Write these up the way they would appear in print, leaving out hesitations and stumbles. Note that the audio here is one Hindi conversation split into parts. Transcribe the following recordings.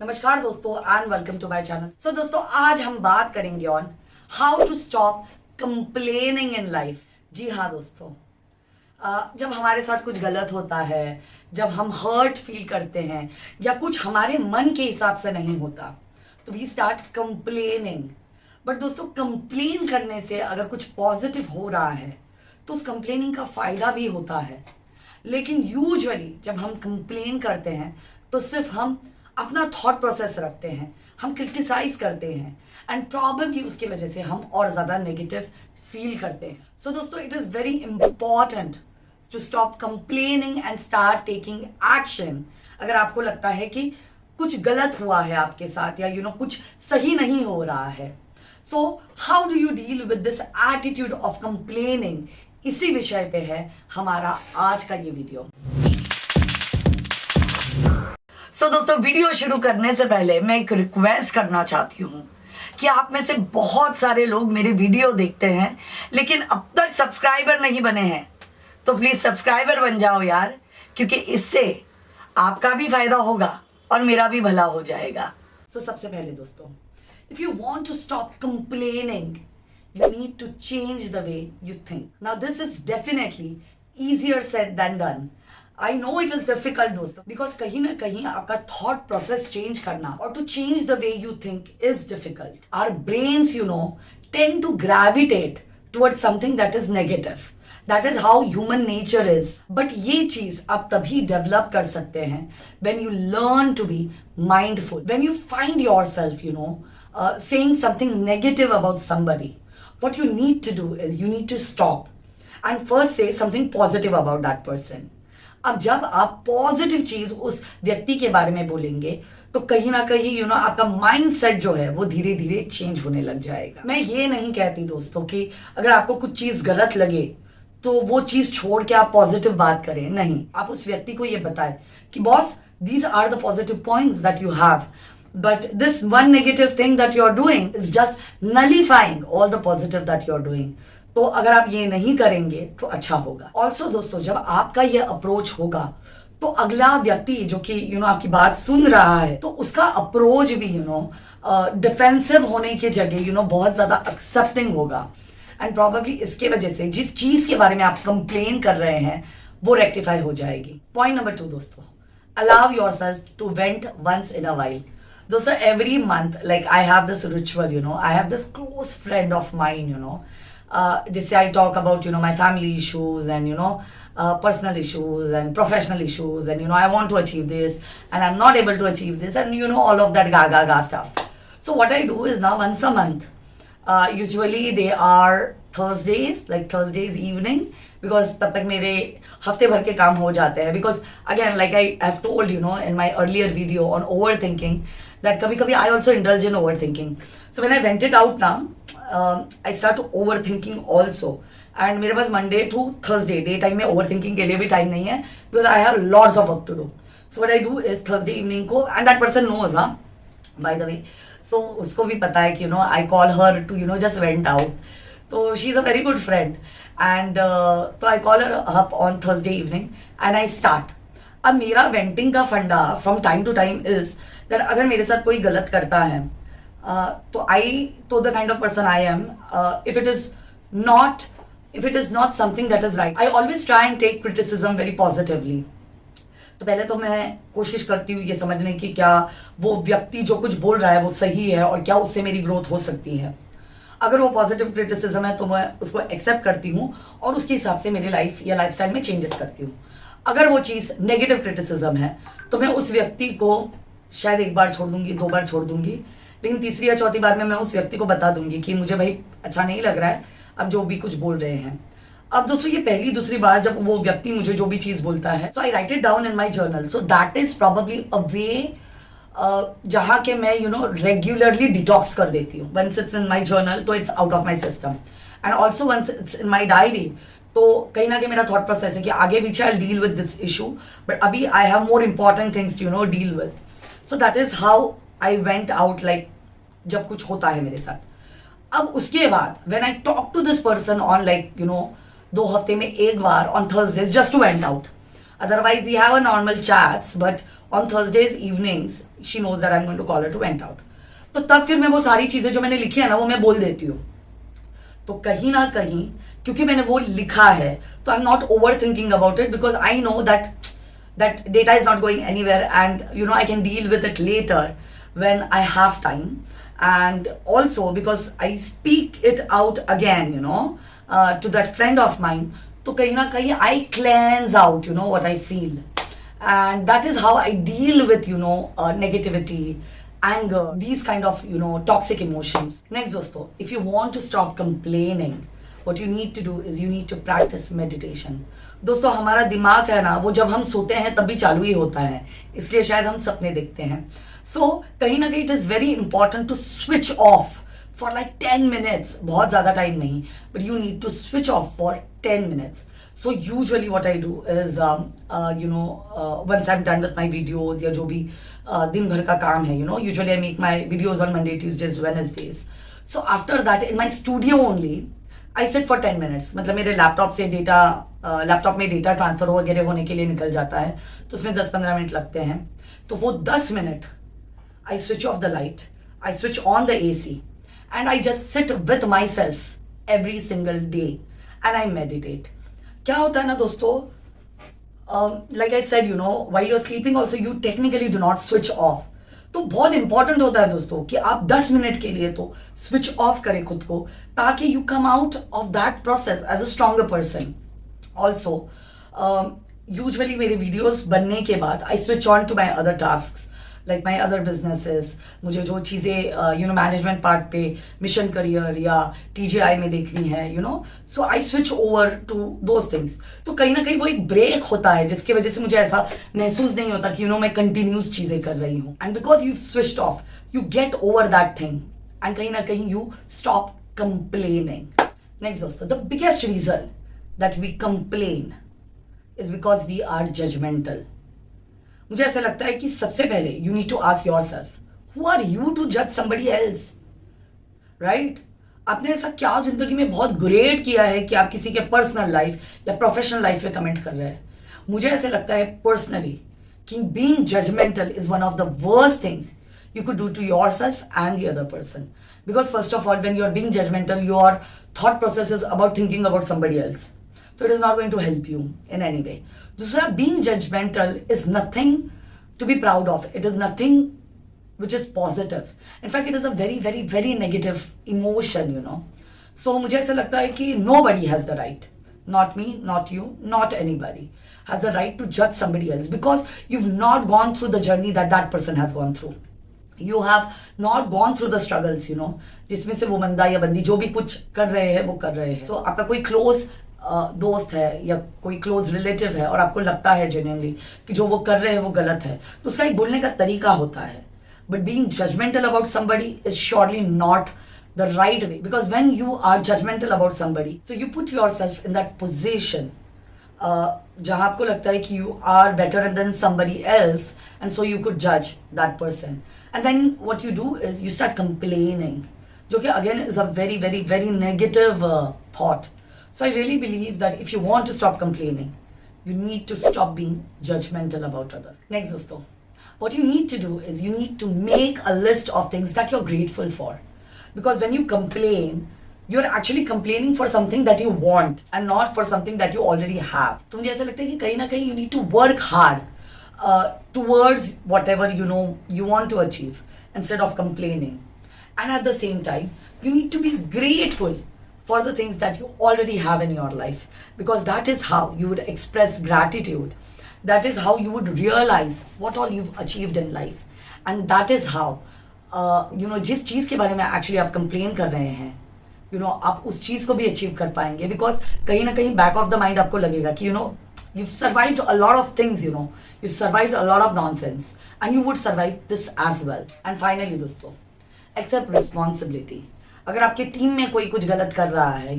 नमस्कार दोस्तों and welcome to my channel. So दोस्तों आज हम बात करेंगे on how to stop complaining in life. जी हाँ दोस्तों, जब हमारे साथ कुछ गलत होता है, जब हम हर्ट फील करते हैं या कुछ हमारे मन के हिसाब से नहीं होता तो वी स्टार्ट कंप्लेनिंग। बट दोस्तों कंप्लेन करने से अगर कुछ पॉजिटिव हो रहा है तो उस कंप्लेनिंग का फायदा भी होता है। लेकिन यूजुअली जब हम कंप्लेन करते हैं तो सिर्फ हम अपना थॉट प्रोसेस रखते हैं, हम क्रिटिसाइज करते हैं एंड प्रॉब्लली उसकी वजह से हम और ज़्यादा नेगेटिव फील करते हैं। सो दोस्तों it is very important to stop complaining and start taking action. अगर आपको लगता है कि कुछ गलत हुआ है आपके साथ या कुछ सही नहीं हो रहा है, so how do you deal with this attitude of complaining, इसी विषय पे है हमारा आज का ये वीडियो। सो दोस्तों वीडियो शुरू करने से पहले मैं एक रिक्वेस्ट करना चाहती हूँ कि आप में से बहुत सारे लोग मेरे वीडियो देखते हैं लेकिन अब तक सब्सक्राइबर नहीं बने हैं, तो प्लीज़ सब्सक्राइबर बन जाओ यार, क्योंकि इससे आपका भी फायदा होगा और मेरा भी भला हो जाएगा। सो सबसे पहले दोस्तों, if you want to stop complaining you need to change the way you think. Now this is definitely easier said than done. I know it is difficult दोस्तों, because कहीं ना कहीं आपका thought process change करना और to change the way you think is difficult. Our brains tend to gravitate towards something that is negative. That is how human nature is. But ये चीज आप तभी develop कर सकते हैं when you learn to be mindful. When you find yourself saying something negative about somebody, what you need to do is you need to stop and first say something positive about that person. अब जब आप पॉजिटिव चीज उस व्यक्ति के बारे में बोलेंगे तो कहीं ना कहीं आपका माइंड सेट जो है वो धीरे धीरे चेंज होने लग जाएगा। मैं ये नहीं कहती दोस्तों कि अगर आपको कुछ चीज गलत लगे तो वो चीज छोड़ के आप पॉजिटिव बात करें, नहीं। आप उस व्यक्ति को ये बताएं कि boss, these are the positive points that you have, but this one negative thing that you're doing is just nullifying all the positive that you're doing. तो अगर आप ये नहीं करेंगे तो अच्छा होगा। ऑल्सो दोस्तों जब आपका ये अप्रोच होगा तो अगला व्यक्ति जो कि आपकी बात सुन रहा है तो उसका अप्रोच भी डिफेंसिव होने के जगह बहुत ज्यादा एक्सेप्टिंग होगा एंड प्रॉबेबली इसके वजह से जिस चीज के बारे में आप कंप्लेन कर रहे हैं वो रेक्टिफाई हो जाएगी। पॉइंट नंबर 2 दोस्तों, allow yourself to vent once in a while. दोस्तों every month like I have this ritual, I have this close friend of mine, जिससे I talk about my family issues and personal issues and professional issues and I want to achieve this and I'm not able to achieve this and all of that ga stuff. So what I do is now once a month, usually they are Thursdays evening, because तब तक मेरे हफ्ते भर के काम हो जाते हैं, because again like I have told in my earlier video on overthinking that कभी कभी I also indulge in overthinking. So when I vent it out now, I start overthinking also. And मेरे पास Monday to Thursday day time में overthinking के लिए भी टाइम नहीं है, because I have lots of work to do. So what I do is Thursday evening को, and that person knows by the way, so उसको भी पता है कि I call her to just vent out. So she's a very good friend and so I call her up on Thursday evening and I start. अब मेरा वेंटिंग का फंडा from time to time is that अगर मेरे साथ कोई गलत करता है तो the kind of person I am, if it is not something that is right, I always try and take criticism very positively. तो पहले तो मैं कोशिश करती हूँ ये समझने की क्या वो व्यक्ति जो कुछ बोल रहा है वो सही है और क्या उससे मेरी ग्रोथ हो सकती है। अगर वो पॉजिटिव क्रिटिसिज्म है तो मैं उसको एक्सेप्ट करती हूँ और उसके हिसाब से मेरी लाइफ या लाइफस्टाइल में चेंजेस करती हूँ। अगर वो चीज़ नेगेटिव क्रिटिसिज्म है तो मैं उस व्यक्ति को शायद 1 बार छोड़ दूंगी, 2 बार छोड़ दूंगी, लेकिन तीसरी या चौथी बार में मैं उस व्यक्ति को बता दूंगी कि मुझे भाई अच्छा नहीं लग रहा है अब जो भी कुछ बोल रहे हैं। अब दोस्तों ये पहली दूसरी बार जब वो व्यक्ति मुझे जो भी चीज़ बोलता है, so I write it down in my journal. So that is probably a way जहाँ के मैं रेगुलरली डिटॉक्स कर देती हूँ। Once it's in my journal तो it's out of my system and also once it's in my diary तो कहीं ना कहीं मेरा थॉट प्रोसेस है कि आगे पीछे I deal with this issue, but अभी I have more important things to deal with. So that is how I vent out, like जब कुछ होता है मेरे साथ। अब उसके बाद when I talk to this person on 2 हफ्ते में 1 बार on Thursdays just to vent out, Otherwise, we have a normal chats, but on Thursdays evenings, she knows that I'm going to call her to went out. तो तब फिर मैं वो सारी चीजें जो मैंने लिखी है ना वो मैं बोल देती हूँ. तो कहीं ना कहीं क्योंकि मैंने वो लिखा है तो I am not over thinking about it because I know that data is not going anywhere, and I can deal with it later when I have time. And also because I speak it out again, to that friend of mine, तो कहीं ना कहीं I cleanse out what I feel, and that is how I deal with negativity, anger, these kind of toxic emotions. Next दोस्तों, if you want to stop complaining, what you need to do is you need to practice meditation. दोस्तों हमारा दिमाग है ना वो जब हम सोते हैं तब भी चालू ही होता है, इसलिए शायद हम सपने देखते हैं. सो कहीं ना कहीं it is very important to switch off for like 10 minutes. बहुत ज्यादा टाइम नहीं, but you need to switch off for 10 minutes. So usually what I do is once I'm done with my videos या जो भी दिन भर का काम है, usually I make my videos on Monday, Tuesdays, Wednesdays. So after that in my studio only I sit for 10 minutes. मतलब मेरे लैपटॉप में डेटा ट्रांसफर वगैरह होने के लिए निकल जाता है, तो उसमें 10-15 मिनट लगते हैं. तो वो 10 minute I switch off the light, I switch on the AC, and I just sit with my self every single day and I meditate. क्या होता है ना दोस्तों, like I said, while you're sleeping also you technically do not switch off. तो बहुत इंपॉर्टेंट होता है दोस्तों कि आप 10 मिनट के लिए तो स्विच ऑफ करें खुद को, ताकि you come out of that process as a stronger person. Also usually मेरे वीडियोस बनने के बाद I switch on to my other task, like my other businesses. मुझे जो चीज़ें मैनेजमेंट पार्ट पे, मिशन करियर या TGI में देखनी है, so I switch over to those things. तो कहीं ना कहीं वो एक ब्रेक होता है जिसकी वजह से मुझे ऐसा महसूस नहीं होता कि मैं कंटिन्यूस चीज़ें कर रही हूँ. And because you switched off you get over that thing, and कहीं ना कहीं यू स्टॉप कंप्लेनिंग. नेक्स्ट दोस्तों, the biggest reason that we complain is because we are judgmental. मुझे ऐसा लगता है कि सबसे पहले you need to ask yourself, who are you to जज समबडी एल्स, राइट? आपने ऐसा क्या जिंदगी में बहुत ग्रेट किया है कि आप किसी के पर्सनल लाइफ या प्रोफेशनल लाइफ पे कमेंट कर रहे हैं? मुझे ऐसे लगता है पर्सनली कि being judgmental is one of the worst things you could do to yourself and the other person. Because first of all, when you are being judgmental, your thought process is about thinking about somebody else. So it is not going to help you in any way. दूसरा, being judgmental is nothing to be proud of. It is nothing which is positive. In fact, it is a very, very, very negative emotion, So मुझे ऐसा लगता है कि nobody has the right, not me, not you, not anybody, has the right to judge somebody else because you've not gone through the journey that that person has gone through. You have not gone through the struggles, जिसमें से वो बंदा या बंदी जो भी कुछ कर रहे हैं वो कर रहे हैं. So आपका कोई क्लोज दोस्त है या कोई क्लोज रिलेटिव है और आपको लगता है जेन्युइनली कि जो वो कर रहे हैं वो गलत है, तो उसका एक बोलने का तरीका होता है. But being judgmental about somebody is surely not the right way, because when you are judgmental about somebody, so you put yourself in that position जहां आपको लगता है कि you are better than somebody else, and so you could judge that person. And then what you do is you start complaining, जो कि again is a very, very, very negative thought. So I really believe that if you want to stop complaining, you need to stop being judgmental about others. Next दोस्तों, what you need to do is you need to make a list of things that you're grateful for. Because when you complain, you're actually complaining for something that you want and not for something that you already have. तो मुझे ऐसा लगता है कि कहीं ना कहीं you need to work hard towards whatever you want to achieve instead of complaining. And at the same time, you need to be grateful for the things that you already have in your life, because that is how you would express gratitude. That is how you would realize what all you've achieved in life. And that is how जिस चीज के बारे में actually आप complain कर रहे हैं, आप उस चीज को भी अचीव कर पाएंगे. बिकॉज कहीं ना कहीं बैक ऑफ द माइंड आपको लगेगा कि you've survived a lot of things, you've survived a lot of nonsense, and you would survive this as well. And finally दोस्तों, accept responsibility. अगर आपके टीम में कोई कुछ गलत कर रहा है,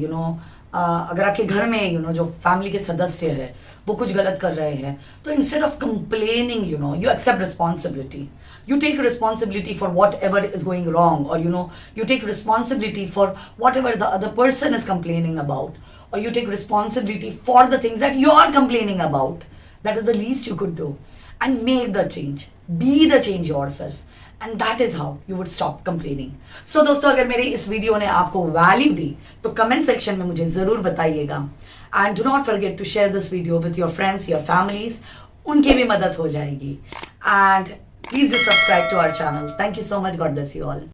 अगर आपके घर में जो फैमिली के सदस्य है वो कुछ गलत कर रहे हैं, तो instead of complaining you accept responsibility. You take responsibility for whatever is going wrong, or you take responsibility for whatever the other person is complaining about, or you take responsibility for the things that you are complaining about, That is the least you could do. And make the change. Be the change yourself. And that is how you would stop complaining. So दोस्तों, अगर मेरी इस वीडियो ने आपको वैल्यू दी तो कमेंट सेक्शन में मुझे जरूर बताइएगा. And do not forget to share this video with your friends, your families. उनकी भी मदद हो जाएगी. And please do subscribe to our channel. Thank you so much. God bless you all.